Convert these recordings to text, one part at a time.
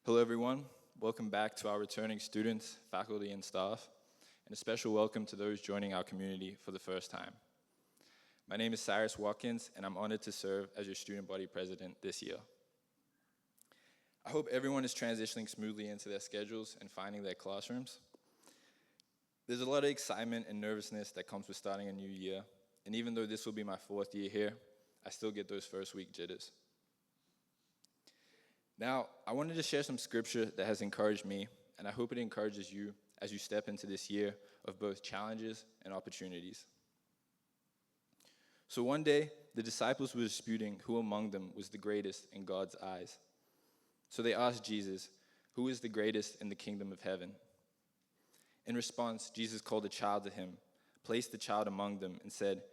Hello everyone, welcome back to our returning students, faculty and staff, and a special welcome to those joining our community for the first time. My name is Cyrus Watkins and I'm honored to serve as your student body president this year. I hope everyone is transitioning smoothly into their schedules and finding their classrooms. There's a lot of excitement and nervousness that comes with starting a new year, and even though this will be my 4th year here, I still get those first week jitters. Now, I wanted to share some scripture that has encouraged me, and I hope it encourages you as you step into this year of both challenges and opportunities. So one day, the disciples were disputing who among them was the greatest in God's eyes. So they asked Jesus, "Who is the greatest in the kingdom of heaven?" In response, Jesus called a child to him, placed the child among them, and said,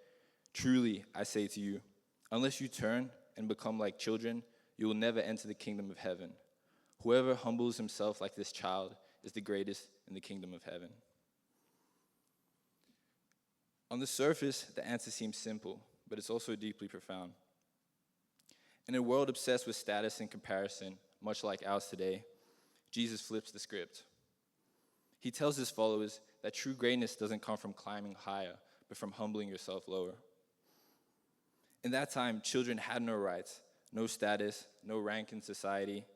"Truly, I say to you, unless you turn and become like children, you will never enter the kingdom of heaven. Whoever humbles himself like this child is the greatest in the kingdom of heaven." On the surface, the answer seems simple, but it's also deeply profound. In a world obsessed with status and comparison, much like ours today, Jesus flips the script. He tells his followers that true greatness doesn't come from climbing higher, but from humbling yourself lower. In that time, children had no rights, no status, no rank in society,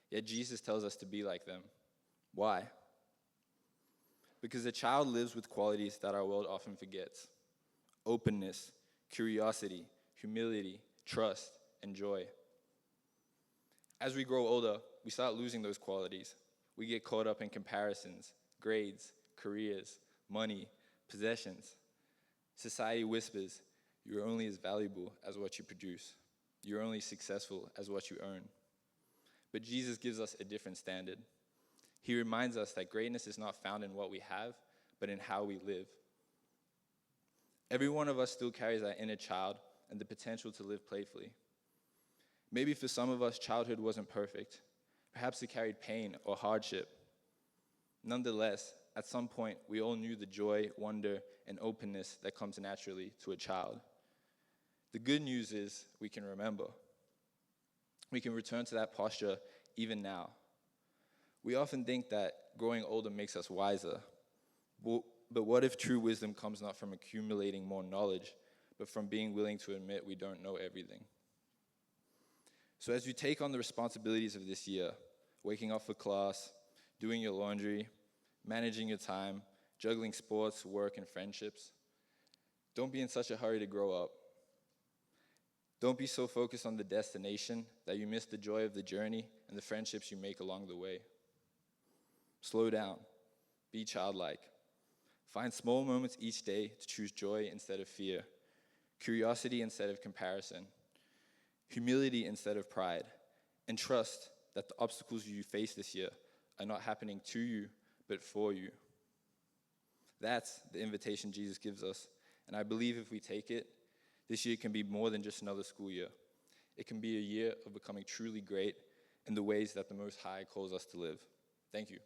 yet Jesus tells us to be like them. Why? Because a child lives with qualities that our world often forgets: openness, curiosity, humility, trust, and joy. As we grow older, we start losing those qualities. We get caught up in comparisons, grades, careers, money, possessions. Society whispers, "You're only as valuable as what you produce. You're only successful as what you earn." But Jesus gives us a different standard. He reminds us that greatness is not found in what we have, but in how we live. Every one of us still carries that inner child and the potential to live playfully. Maybe for some of us, childhood wasn't perfect. Perhaps it carried pain or hardship. Nonetheless, at some point, we all knew the joy, wonder, and openness that comes naturally to a child. The good news is we can remember. We can return to that posture even now. We often think that growing older makes us wiser. But what if true wisdom comes not from accumulating more knowledge, but from being willing to admit we don't know everything? So as you take on the responsibilities of this year, waking up for class, doing your laundry, managing your time, juggling sports, work, and friendships, don't be in such a hurry to grow up. Don't be so focused on the destination that you miss the joy of the journey and the friendships you make along the way. Slow down. Be childlike. Find small moments each day to choose joy instead of fear, curiosity instead of comparison, humility instead of pride, and trust that the obstacles you face this year are not happening to you, but for you. That's the invitation Jesus gives us, and I believe if we take it, this year can be more than just another school year. It can be a year of becoming truly great in the ways that the Most High calls us to live. Thank you.